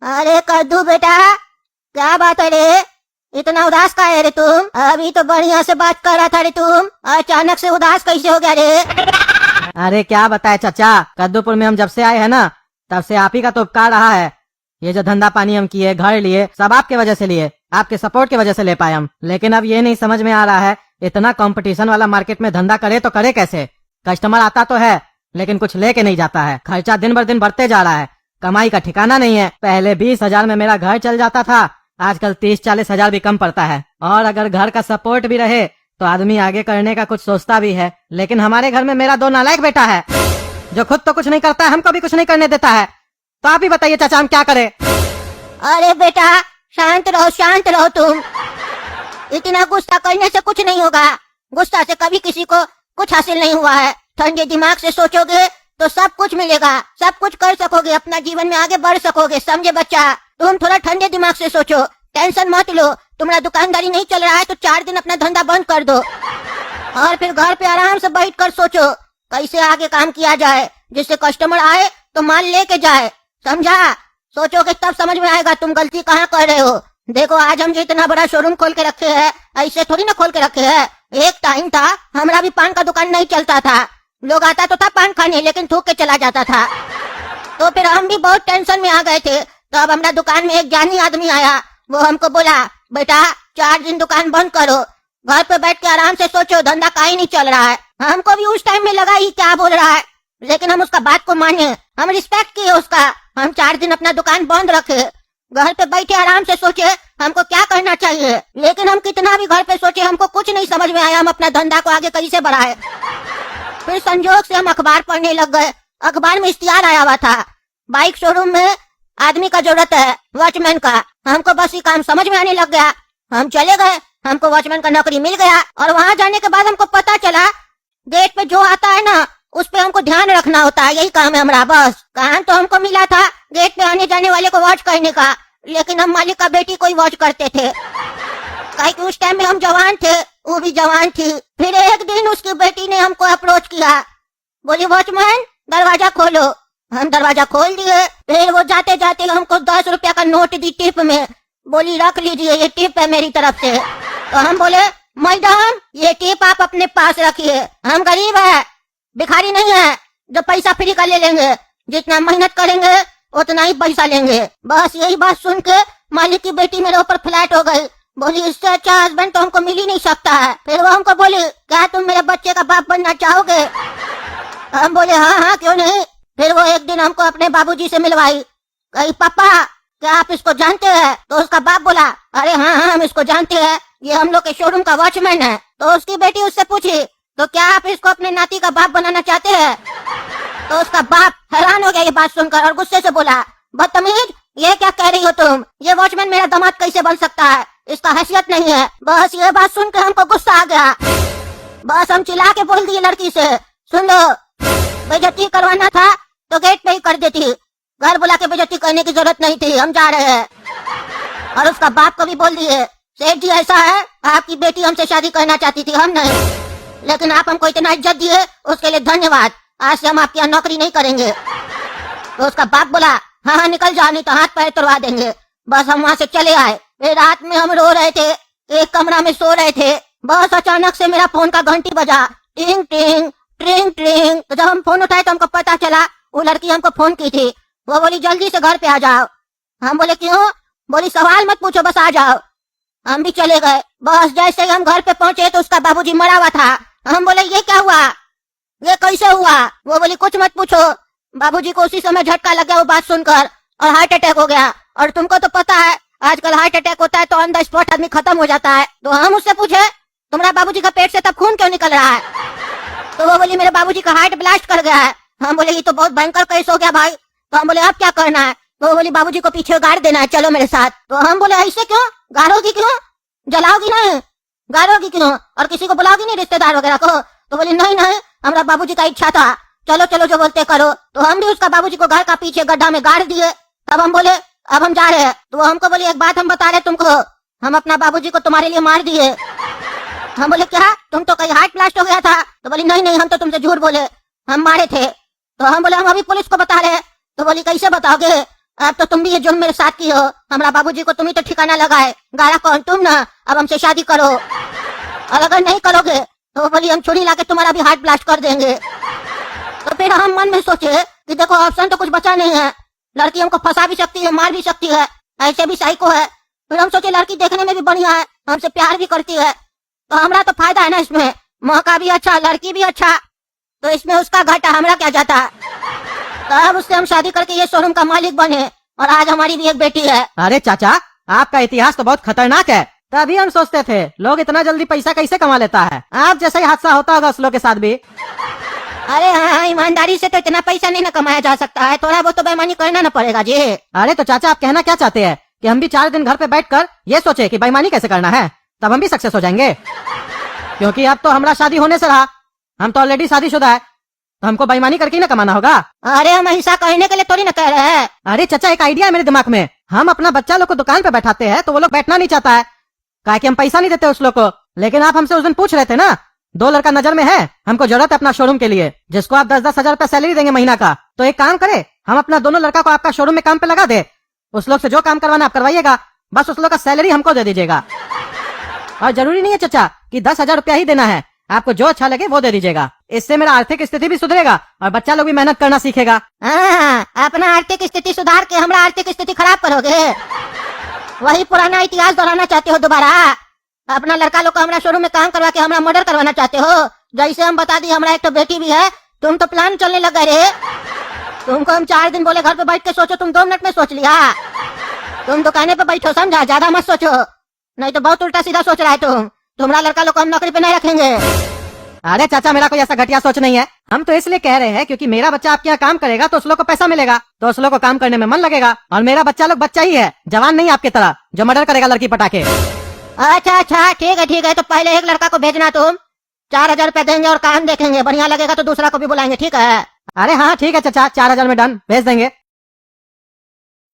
अरे कद्दू बेटा, क्या बात है रे? इतना उदास का है रे तुम? अभी तो बढ़िया से बात कर रहा था रे तुम, अचानक से उदास कैसे हो गया रे? अरे क्या बताए चाचा, कद्दूपुर में हम जब से आए हैं ना, तब से आप ही का तो उपकार रहा है। ये जो धंधा पानी हम किए, घर लिए, सब आपके वजह से लिए, आपके सपोर्ट की वजह से ले पाए हम। लेकिन अब ये नहीं समझ में आ रहा है, इतना कंपटीशन वाला मार्केट में धंधा करे तो करे कैसे? कस्टमर आता तो है लेकिन कुछ लेके नहीं जाता है, खर्चा दिन बर दिन बढ़ते जा रहा है, कमाई का ठिकाना नहीं है। पहले 20,000 में मेरा घर चल जाता था, आजकल 30-40 हजार भी कम पड़ता है। और अगर घर का सपोर्ट भी रहे तो आदमी आगे करने का कुछ सोचता भी है। लेकिन हमारे घर में मेरा 2 नालायक बेटा है जो खुद तो कुछ नहीं करता है, हमको भी कुछ नहीं करने देता है। तो आप ही बताइए चाचा, हम क्या करें? अरे बेटा शांत रहो तुम। इतना गुस्सा करने से कुछ नहीं होगा, गुस्सा से कभी किसी को कुछ हासिल नहीं हुआ है। ठंडे दिमाग से सोचोगे तो सब कुछ मिलेगा, सब कुछ कर सकोगे, अपना जीवन में आगे बढ़ सकोगे, समझे बच्चा? तुम थोड़ा ठंडे दिमाग से सोचो, टेंशन मत लो। तुम्हारा दुकानदारी नहीं चल रहा है तो 4 दिन अपना धंधा बंद कर दो और फिर घर पे आराम से बैठ कर सोचो कैसे आगे काम किया जाए, जिससे कस्टमर आए तो माल लेके जाए, समझा? सोचोगे तब समझ में आएगा तुम गलती कहाँ कर रहे हो। देखो आज हम जो इतना बड़ा शोरूम खोल के रखे हैं, ऐसे थोड़ी ना खोल के रखे हैं। एक टाइम था हमारा भी पान का दुकान नहीं चलता था, लोग आता तो था पान खाने लेकिन थूक के चला जाता था। तो फिर हम भी बहुत टेंशन में आ गए थे। तो अब हमारा दुकान में एक ज्ञानी आदमी आया, वो हमको बोला बेटा 4 दिन दुकान बंद करो, घर पे बैठ के आराम से सोचो, धंधा काहे नहीं चल रहा है। हमको भी उस टाइम में लगा ही क्या बोल रहा है, लेकिन हम उसका बात को माने, हम रिस्पेक्ट किए उसका। हम 4 दिन अपना दुकान बंद रखे, घर पे बैठे आराम से सोचे हमको क्या करना चाहिए। लेकिन हम कितना भी घर पे सोचे हमको कुछ नहीं समझ में आया हम अपना धंधा को आगे कैसे बढ़ाए। फिर संजोग से हम अखबार पढ़ने लग गए। अखबार में इश्तिहार आया हुआ था, बाइक शोरूम में आदमी का जरूरत है, वॉचमैन का। हमको बस ये काम समझ में आने लग गया, हम चले गए, हमको वॉचमैन का नौकरी मिल गया। और वहाँ जाने के बाद हमको पता चला गेट पे जो आता है ना उस पे हमको ध्यान रखना होता है, यही काम है हमारा। बस काम तो हमको मिला था गेट पे आने जाने वाले को वॉच करने का, लेकिन हम मालिक का बेटी को ही वॉच करते थे, क्योंकि उस टाइम में हम जवान थे, वो भी जवान थी। फिर एक दिन उसकी बेटी ने हमको अप्रोच किया, बोली वॉचमैन दरवाजा खोलो। हम दरवाजा खोल दिए। फिर वो जाते जाते हमको 10 रुपया का नोट दी टिप में, बोली रख लीजिए ये टिप है मेरी तरफ से। तो हम बोले मैडम ये टिप आप अपने पास रखिए, हम गरीब है, भिखारी नहीं है जो पैसा फ्री का ले लेंगे, जितना मेहनत करेंगे उतना ही पैसा लेंगे। बस यही बात सुन के मालिक की बेटी मेरे ऊपर फ्लैट हो गई, बोली इससे अच्छा हस्बैंड तो हमको मिल ही नहीं सकता है। फिर वो हमको बोली क्या तुम मेरे बच्चे का बाप बनना चाहोगे? हम बोले हाँ क्यों नहीं। फिर वो एक दिन हमको अपने बाबूजी से मिलवाई, कही पापा क्या आप इसको जानते हैं? तो उसका बाप बोला अरे हाँ हम इसको जानते हैं, ये हम लोग के शोरूम का वॉचमैन है। तो उसकी बेटी उससे पूछी तो क्या आप इसको अपने नाती का बाप बनाना चाहते हैं? तो उसका बाप हैरान हो गया ये बात सुनकर और गुस्से से बोला बदतमीज ये क्या कह रही हो तुम, ये वॉचमैन मेरा दामाद कैसे बन सकता है, इसका हैसियत नहीं है। बस ये बात सुन के हमको गुस्सा आ गया, बस हम चिल्ला के बोल दिए लड़की से सुन लो बेइज्जती करवाना था तो गेट पे ही कर देती, घर बुला के बेइज्जती करने की जरूरत नहीं थी, हम जा रहे हैं। और उसका बाप को भी बोल दिए सेठ जी ऐसा है आपकी बेटी हमसे शादी करना चाहती थी, हम नहीं, लेकिन आप हमको इतना इज्जत दिए उसके लिए धन्यवाद, आज से हम आपकी यहाँ नौकरी नहीं करेंगे। तो उसका बाप बोला हाँ निकल जाओ नहीं तो हाथ पैर तोड़वा देंगे। बस हम वहाँ से चले आए। फिर रात में हम रो रहे थे, एक कमरा में सो रहे थे, बस अचानक से मेरा फोन का घंटी बजा, टिंग टिंग ट्रिंग ट्रिंग। तो जब हम फोन उठाए तो हमको पता चला वो लड़की हमको फोन की थी। वो बोली जल्दी से घर पे आ जाओ। हम बोले क्यों? बोली सवाल मत पूछो बस आ जाओ। हम भी चले गए। बस जैसे ही हम घर पे पहुंचे तो उसका बाबूजी मरा हुआ था। हम बोले ये क्या हुआ, ये कैसे हुआ? वो बोली कुछ मत पूछो। बाबूजी को उसी समय झटका लग गया वो बात सुनकर और हार्ट अटैक हो गया। और तुमको तो पता है आजकल हार्ट अटैक होता है तो ऑन द स्पॉट आदमी खत्म हो जाता है। तो हम उससे पूछे तुम्हारा बाबूजी का पेट से तब खून क्यों निकल रहा है? तो वो बोली मेरे बाबूजी का हार्ट ब्लास्ट कर गया है। हम बोले ये तो बहुत भयंकर केस हो गया भाई। तो हम बोले अब क्या करना है? तो वो बोली बाबूजी को पीछे गाड़ देना है, चलो मेरे साथ। तो हम बोले ऐसे क्यों, गाड़ोगी क्यों, जलाओगी नहीं, गाड़ोगी क्यों और किसी को बुलाओगी नहीं रिश्तेदार वगैरह को? तो बोली नहीं नहीं हमारा बाबूजी का इच्छा था, चलो चलो जो बोलते करो। तो हम भी उसका बाबूजी को घर का पीछे गड्ढा में गाड़ दिए। तब हम बोले अब हम जा रहे हैं। तो वो हमको बोली एक बात हम बता रहे तुमको, हम अपना बाबूजी को तुम्हारे लिए मार दिए। हम बोले क्या, तुम तो कहीं हार्ट ब्लास्ट हो गया था? तो बोली नहीं नहीं हम तो तुमसे झूठ बोले, हम मारे थे। तो हम बोले हम अभी पुलिस को बता रहे हैं। तो बोली कैसे बताओगे? अब तो तुम भी ये जुर्म मेरे साथ की हो। हमारा बाबूजी को तुम ही तो ठिकाना लगाए, गारा कौन तुम ना। अब हमसे शादी करो, और अगर नहीं करोगे तो बोली हम छुरी लाके तुम्हारा भी हार्ट ब्लास्ट कर देंगे। तो फिर हम मन में सोचे कि देखो ऑप्शन तो कुछ बचा नहीं है, लड़की हमको फंसा भी सकती है, मार भी सकती है, ऐसे भी साइको है। फिर हम सोचे लड़की देखने में भी बढ़िया है, हमसे प्यार भी करती है, तो हमारा तो फायदा है ना इसमें, मौका भी अच्छा, लड़की भी अच्छा, तो इसमें उसका घाटा, हमरा क्या जाता। तो अब उससे हम शादी करके ये शोरूम का मालिक बने, और आज हमारी भी एक बेटी है। अरे चाचा, आपका इतिहास तो बहुत खतरनाक है। तभी हम सोचते थे लोग इतना जल्दी पैसा कैसे कमा लेता है। आप जैसा ही हादसा होता होगा उस लोग के साथ भी। अरे हाँ, ईमानदारी से तो इतना पैसा नहीं ना कमाया जा सकता है, थोड़ा बहुत तो बेईमानी करना ना पड़ेगा जी। अरे तो चाचा, आप कहना क्या चाहते हैं कि हम भी 4 दिन घर पे बैठकर ये सोचे कि बेईमानी कैसे करना है, तब हम भी सक्सेस हो जाएंगे? क्योंकि अब तो हमारा शादी होने से रहा, हम तो ऑलरेडी शादीशुदा है, तो हमको बेईमानी करके ही ना कमाना होगा। अरे हम ऐसा कहने के लिए थोड़ी ना कह रहे हैं। अरे चाचा, एक आइडिया है मेरे दिमाग में। हम अपना बच्चा लोग को दुकान पे बैठाते हैं तो वो लोग बैठना नहीं चाहता है, काहे कि हम पैसा नहीं देते उस लोग को। लेकिन आप हमसे उस दिन पूछ रहे थे ना, 2 लड़का नजर में है, हमको जरूरत है अपना शोरूम के लिए, जिसको आप 10-10 हजार रुपया सैलरी देंगे महीना का। तो एक काम करे, हम अपना दोनों लड़का को आपका शोरूम में काम पे लगा दे, उस लोग से जो काम करवाना आप करवाइएगा, बस उस लोग का सैलरी हमको दे दीजिएगा। और जरूरी नहीं है चाचा कि 10,000 रुपया ही देना है, आपको जो अच्छा लगे वो दे दीजिएगा। इससे मेरा आर्थिक स्थिति भी सुधरेगा और बच्चा लोग भी मेहनत करना सीखेगा। अपना आर्थिक स्थिति सुधार के हमारा आर्थिक स्थिति खराब करोगे? वही पुराना इतिहास दोहराना चाहते हो दोबारा? अपना लड़का लोग को हमारा शोरूम में काम करवा के हमारा मर्डर करवाना चाहते हो? जैसे हम बता दी हमारा एक तो बेटी भी है, तुम तो प्लान चलने लग गए रे। तुमको हम 4 दिन बोले घर पे बैठ के सोचो, तुम 2 मिनट में सोच लिया। तुम दुकाने पे बैठो, समझा, ज्यादा मत सोचो, नहीं तो बहुत उल्टा सीधा सोच रहा है तुम। तुम्हारा लड़का लोग को हम नौकरी पे नहीं रखेंगे। अरे चाचा, मेरा कोई ऐसा घटिया सोच नहीं है। हम तो इसलिए कह रहे हैं क्योंकि मेरा बच्चा आपके यहाँ काम करेगा तो उस लोग को पैसा मिलेगा, तो उस लोग को काम करने में मन लगेगा। और मेरा बच्चा लोग बच्चा ही है, जवान नहीं आपकी तरह जो मर्डर करेगा लड़की पटाके। अच्छा अच्छा, ठीक है, तो पहले एक लड़का को भेजना, तुम 4,000 रुपया देंगे और काम देखेंगे, बढ़िया लगेगा तो दूसरा को भी बुलाएंगे, ठीक है? अरे हाँ ठीक है चाचा, 4,000 में डन, भेज देंगे।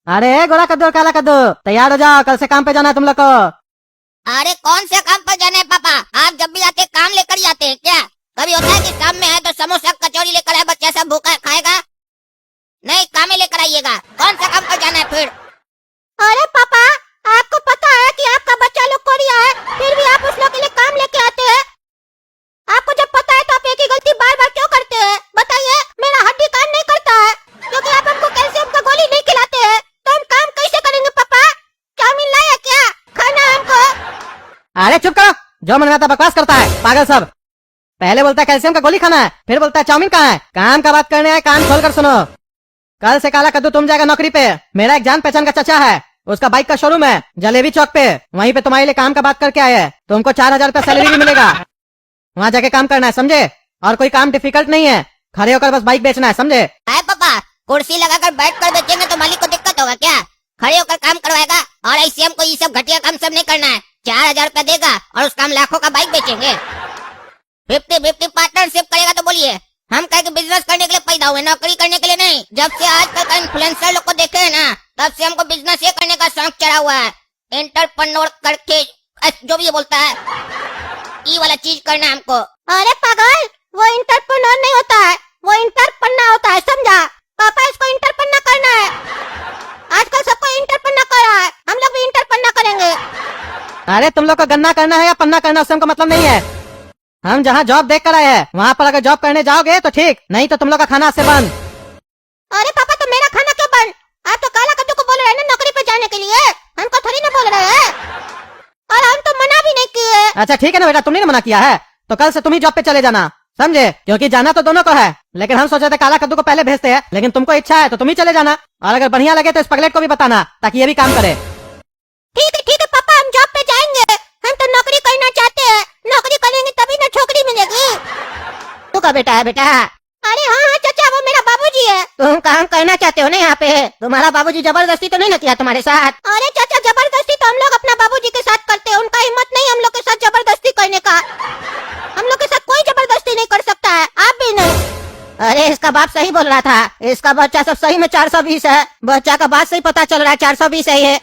अरे गोरा कद्दू और काला कद्दू, तैयार हो जाओ, कल से काम पे जाना है तुम लोग को। अरे कौन से काम पर जाना है पापा? आप जब भी आते काम लेकर ही आते हैं क्या? कभी होता है कि शाम में है तो समोसा कचौड़ी लेकर आए, बच्चा सब भूखा खाएगा? नहीं, काम में लेकर आइएगा। कौन सा काम पर जाना है फिर? अरे पापा, आपको पता है कि आपका बच्चा लोग कोरिया है, फिर भी आप उस लोग के लिए काम लेके आते हैं। आपको जब पता है तो आप एक ही गलती बार बार क्यों करते हैं? बताइए। मेरा हड्डी काम नहीं करता है क्योंकि आप हमको कैल्शियम का गोली नहीं खिलाते हैं, तो हम काम कैसे करेंगे पापा? चाउमीन लाया क्या? खाना हमको। अरे चुप करो, जो मन में आता बकवास करता है पागल सब। पहले बोलता है कैल्शियम का गोली खाना है, फिर बोलता है चाउमीन कहाँ है। काम का बात करने आए, कान खोल कर सुनो। कल से काला कद्दू तुम जाएगा नौकरी पे। मेरा एक जान पहचान का चाचा है, उसका बाइक का शोरूम है जलेबी चौक पे, वहीं पे तुम्हारे लिए काम का बात करके आए हैं। तुमको 4,000 रुपया सैलरी भी मिलेगा, वहाँ जाके काम करना है, समझे? और कोई काम डिफिकल्ट नहीं है, खड़े होकर बस बाइक बेचना है, समझे? है पापा, कुर्सी लगाकर बैठकर बेचेंगे तो मालिक को दिक्कत होगा क्या? खड़े होकर काम करवाएगा, और ऐसे हमको ये सब घटिया काम सब नहीं करना है। 4,000 रुपया देगा और उस काम लाखों का बाइक बेचेंगे। 50-50 पार्टनरशिप करेगा तो बोलिए। हम कहे कि बिजनेस करने के लिए पैदा हुए, नौकरी करने के लिए नहीं। जब से आजकल का इन्फ्लुएंसर लोग को देखे है ना, तब से हमको बिजनेस ये करने का शौक चढ़ा हुआ है। एंटरप्रेन्योर करके जो भी ये बोलता है, ये वाला चीज करना है हमको। अरे पागल, वो इंटरप्रेन्योर नहीं होता है, वो इंटरपन्ना होता है, समझा? पापा, इसको इंटरपन्ना करना है। आजकल सबको इंटरपन्ना कर रहा है, हम लोग भी इंटरपन्ना करेंगे। अरे तुम लोग को गन्ना करना है या पन्ना करना, उससे हमको मतलब नहीं है। हम जहाँ जॉब देख कर आए हैं वहाँ पर अगर जॉब करने जाओगे तो ठीक, नहीं तो तुम लोग का खाना से बंद। अरे पापा, तो मेरा खाना क्यों बंद? आप तो काला कद्दू को बोल रहे हैं ना नौकरी पे जाने के लिए, हमको थोड़ी ना बोल रहे हैं, और हम तो मना भी नहीं किए। अच्छा ठीक है ना बेटा, तुमने मना किया है तो कल से तुम ही जॉब पे चले जाना, समझे? क्योंकि जाना तो दोनों को है, लेकिन हम सोच रहे थे काला कद्दू को पहले भेजते हैं, लेकिन तुमको इच्छा है तो तुम ही चले जाना, और अगर बढ़िया लगे तो इस पगलेट को भी बताना ताकि ये भी काम करे। ठीक है पापा, हम जॉब पे जाएंगे। हम तो नौकरी करना चाहते हैं, नौकरी करेंगे तभी ना छोकरी मिलेगी। तू का बेटा है बेटा? अरे हाँ चाचा, वो मेरा बाबूजी है। तुम काम करना चाहते हो ना यहाँ पे? तुम्हारा बाबूजी जबरदस्ती तो नहीं ना किया तुम्हारे साथ? अरे चाचा, जबरदस्ती तो हम लोग अपना बाबूजी के साथ करते हैं, उनका हिम्मत नहीं हम लोग के साथ जबरदस्ती करने का। हम लोग के साथ कोई जबरदस्ती नहीं कर सकता है, आप भी नहीं। अरे इसका बाप सही बोल रहा था, इसका बच्चा सब सही में 420 है। बच्चा का बात सही पता चल रहा है, 420 है ये।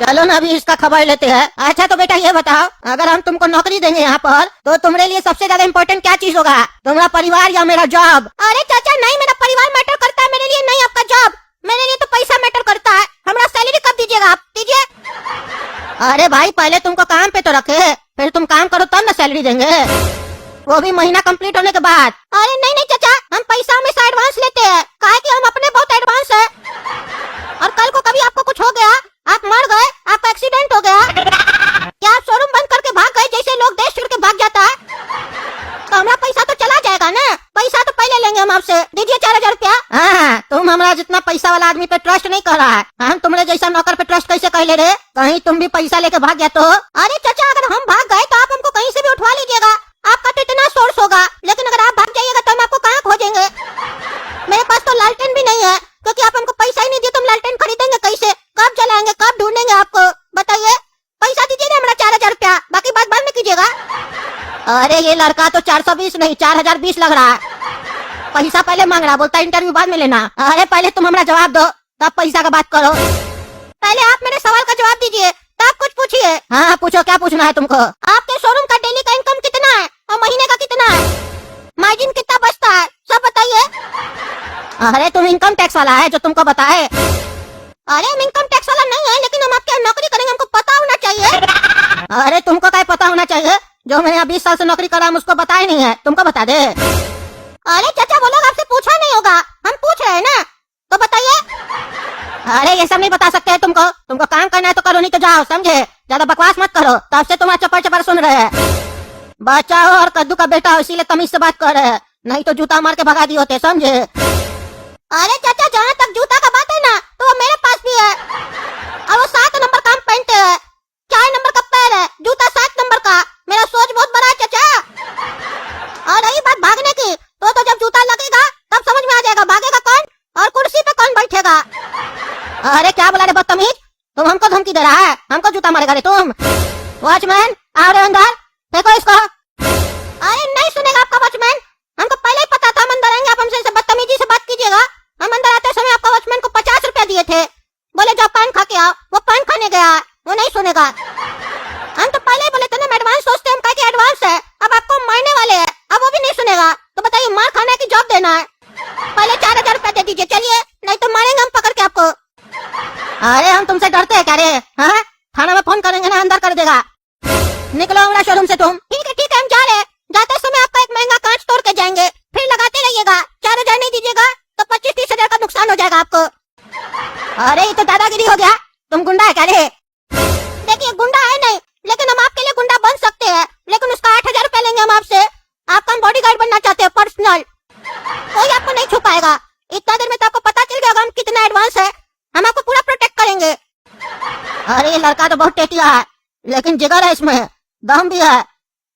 चलो ना अभी इसका खबर लेते हैं। अच्छा तो बेटा ये बताओ, अगर हम तुमको नौकरी देंगे यहाँ पर तो तुम्हारे लिए सबसे ज्यादा इम्पोर्टेंट क्या चीज होगा? तुम्हारा परिवार या मेरा जॉब? अरे चाचा नहीं, मेरा परिवार मैटर करता है मेरे लिए, नहीं आपका जॉब। मेरे लिए तो पैसा अरे भाई पहले तुमको काम पे तो रखे, फिर तुम काम करो तब ना सैलरी देंगे, वो भी महीना कंप्लीट होने के बाद। अरे नहीं नहीं चाचा, हम पैसा हमेशा एडवांस लेते हैं, काहे कि हम अपने बहुत एडवांस है। और कल को कभी आपको कुछ हो गया, आप मर गए, आपका एक्सीडेंट हो गया, क्या आप शोरूम बंद करके भाग गए जैसे लोग देश छोड़ के भाग जाता है, तो हमारा पैसा तो चला जाएगा ना। पैसा तो पहले लेंगे हम आपसे, दीजिए 4000 रुपया। हाँ, तुम हमारा जितना पैसा वाला आदमी पे ट्रस्ट नहीं कर रहा है, हम तुम्हारे जैसा नौकर पे ट्रस्ट कैसे कर ले रहे? कहीं तुम भी पैसा लेके भाग गया तो? अरे चाचा अगर हम भाग गए तो आप हमको कहीं से भी उठवा लीजिएगा, आपका तो इतना सोर्स होगा, लेकिन अगर आप भाग जाइएगा तो हम आपको कहाँ खोजेंगे? मेरे पास तो लालटेन भी नहीं है, क्योंकि आप हमको पैसा ही नहीं दिए, तुम लालटेन खरीदेंगे कैसे? कब जलाएंगे, कब ढूंढेंगे आपको? बताइए, पैसा दीजिए ना हमारा 4000 रुपया, बाकी बात बाद में कीजिएगा। अरे ये लड़का तो 420 नहीं 4020 लग रहा है, पैसा पहले मांग रहा, बोलता इंटरव्यू बाद में लेना। अरे पहले तुम हमारा जवाब दो, तब पैसा का बात करो। पहले आप मेरे सवाल का जवाब दीजिए, तब कुछ पूछिए। हाँ पूछो, क्या पूछना है तुमको? आपके शोरूम का डेली का इनकम कितना है और महीने का कितना है, मार्जिन कितना बचता है, सब बताइए। अरे तुम इनकम टैक्स वाला है जो तुमको बताए? अरे हम इनकम टैक्स वाला नहीं है, लेकिन हम आपके यहाँ नौकरी करेंगे, हमको पता होना चाहिए। अरे तुमको क्या पता होना चाहिए? जो मैंने यहाँ 20 साल से नौकरी करा, मुझको बताया नहीं है, तुमको बता दे। अरे चाचा वो लोग आपसे पूछा नहीं होगा, हम पूछ रहे हैं ना, तो बताइए। अरे ये सब नहीं बता सकते हैं तुमको काम करना है तो करो, नहीं तो जाओ, समझे? ज्यादा बकवास मत करो, तब से तुम्हारा चपर चपर सुन रहे हैं। बच्चा हो और कद्दू का बेटा हो, इसीलिए तमीज से बात कर रहे हैं, नहीं तो जूता मार के भगा दिए होते, समझे? अरे चाचा जहाँ तक जूता का बात है ना, तो वो मेरे पास भी है, और वो 7 नंबर का हम पहनते हैं, 4 नंबर का पैर है, जूता 7 नंबर का। मेरा सोच बहुत बड़ा है चाचा। और रही बात भागने की, तो जब जूता लगेगा तब समझ में आ जाएगा भागेगा कौन और कुर्सी पे कौन बैठेगा। अरे क्या बोला रे बदतमीज, तुम हमको धमकी दे रहा है, हमको जूता मारेगा रे तुम? वॉचमैन आओ रे अंदर, देखो इसको। अरे नहीं सुनेगा आपका वॉचमैन, हमको पहले ही पता था हम अंदर आएंगे, आप हमसे बदतमीजी से बात कीजिएगा। हम अंदर आते समय आपका वॉचमैन को 50 रुपया दिए थे, बोले जाओ पान खा के आओ, वो पान खाने गया, वो नहीं सुनेगा। हम तो पहले ही बोले थे ना, हम एडवांस सोचते हैं, हम कहे कि एडवांस है, अब आपको मारने वाले हैं, अब वो भी नहीं सुनेगा, तो बताइए मार खाने की जॉब देना है, पहले 4000 रुपया दे दीजिए, चलिए, नहीं तो मारेंगे हम पकड़ के आपको। अरे हम तुमसे डरते हैं क्या रे? हाँ, थाना में फोन करेंगे ना, अंदर कर देगा। निकलो हमारा शोरूम से तुम। ठीक है हम जा रहे हैं, जाते समय आपका एक महंगा कांच तोड़ के जाएंगे, फिर लगाते रहिएगा, 4000 नहीं दीजिएगा तो 25-30 हजार का नुकसान हो जाएगा आपको। अरे ये तो दादागिरी हो गया, तुम गुंडा है क्या रे? देखिए गुंडा है नहीं, लेकिन हम आपके लिए गुंडा बन सकते हैं, लेकिन उसका 8000 रुपया लेंगे हम आपसे, आपका हम बॉडीगार्ड बनना चाहते हैं, पर्सनल, कोई आपको नहीं छुपाएगा। इतना देर में तो आपको पता चल गया हम कितना एडवांस है, हम आपको पूरा प्रोटेक्ट करेंगे। अरे ये लड़का तो बहुत टेटिया है, लेकिन जिगर है इसमें, दम भी है,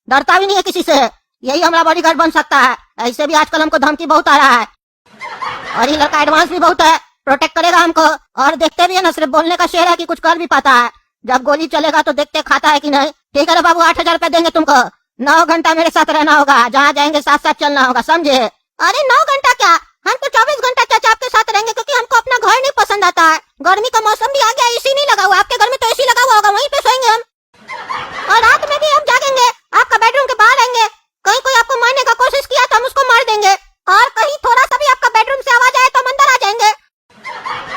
डरता भी नहीं है किसी से, यही हमारा बॉडीगार्ड बन सकता है। ऐसे भी आजकल हमको धमकी बहुत आ रहा है, और ये लड़का एडवांस भी बहुत है, प्रोटेक्ट करेगा हमको। और देखते भी है ना, सिर्फ बोलने का शेर है कि कुछ कर भी पाता है, जब गोली चलेगा तो देखते खाता है कि नहीं। ठीक है बाबू, 8000 रुपया देंगे तुमको, 9 घंटा मेरे साथ रहना होगा, जहाँ जाएंगे साथ साथ चलना होगा, समझे? अरे 9 घंटा क्या, हम तो 24 घंटा चाचा आपके साथ रहेंगे, क्योंकि हमको अपना घर नहीं पसंद आता है। गर्मी का मौसम भी आ गया, एसी नहीं लगा हुआ, आपके घर में तो एसी लगा हुआ होगा, वहीं पे सोएंगे हम, और रात में भी हम जागेंगे, आपका बेडरूम के बाहर रहेंगे। कहीं कोई आपको मारने का कोशिश किया तो हम उसको मार देंगे, और कहीं थोड़ा सा भी आपका बेडरूम से आवाज आए तो हम अंदर आ जाएंगे,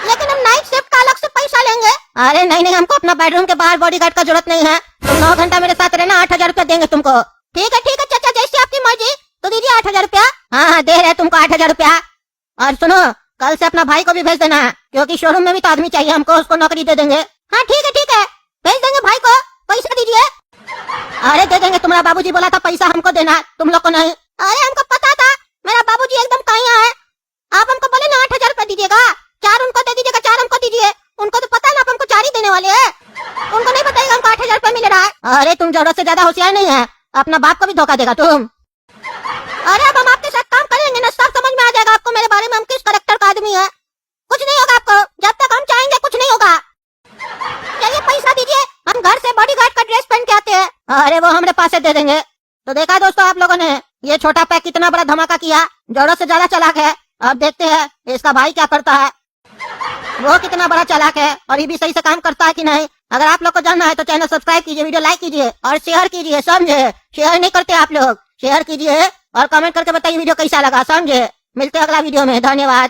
लेकिन हम नाइट शिफ्ट का अलग से पैसा लेंगे। अरे नहीं, हमको अपना बेडरूम के बाहर बॉडीगार्ड का जरूरत नहीं है, तुम 9 घंटा मेरे साथ रहना, 8000 रुपया देंगे तुमको। ठीक है चाचा, जैसी आपकी मर्जी, तो दीजिए 8000 रुपया। हाँ दे रहे तुमको 8000 रुपया। और सुनो, कल से अपना भाई को भी भेज देना, क्योंकि शोरूम में भी तो आदमी चाहिए हमको, उसको नौकरी दे देंगे। हाँ ठीक है, भेज देंगे भाई को, पैसा दीजिए। अरे दे देंगे, तुम्हारा बाबूजी बोला था पैसा हमको देना, तुम लोग को नहीं। अरे हमको पता था, मेरा बाबूजी एकदम कहीं है, आप हमको बोले ना 8000 रुपया दीजिएगा, 4 उनको दे दीजिएगा, 4 हमको दीजिए। उनको तो पता है ना आप हमको 4 ही देने वाले हैं, उनको नहीं बताएगा हमको 8000 रुपया मिल रहा है। अरे तुम जरूरत से ज्यादा होशियार नहीं है, अपना बाप को भी धोखा देगा तुम। अरे अब हम आपके साथ काम करेंगे ना, सब समझ में आ जाएगा आपको मेरे बारे में, हम किस कैरेक्टर का आदमी है। कुछ नहीं होगा आपको, जब तक हम चाहेंगे कुछ नहीं होगा। चलिए पैसा दीजिए, हम घर से बॉडीगार्ड का ड्रेस पहन के आते हैं। अरे वो हमारे पास से दे देंगे। तो देखा दोस्तों आप लोगों ने, ये छोटा पैक कितना बड़ा धमाका किया, जरूरत से ज्यादा चालाक है। अब देखते हैं इसका भाई क्या करता है, वो कितना बड़ा चालाक है, और ये भी सही से काम करता है कि नहीं। अगर आप लोग को जानना है तो चैनल सब्सक्राइब कीजिए, वीडियो लाइक कीजिए और शेयर कीजिए, समझे? शेयर नहीं करते आप लोग, शेयर कीजिए और कमेंट करके बताइए वीडियो कैसा लगा, समझे? मिलते हैं अगला वीडियो में, धन्यवाद।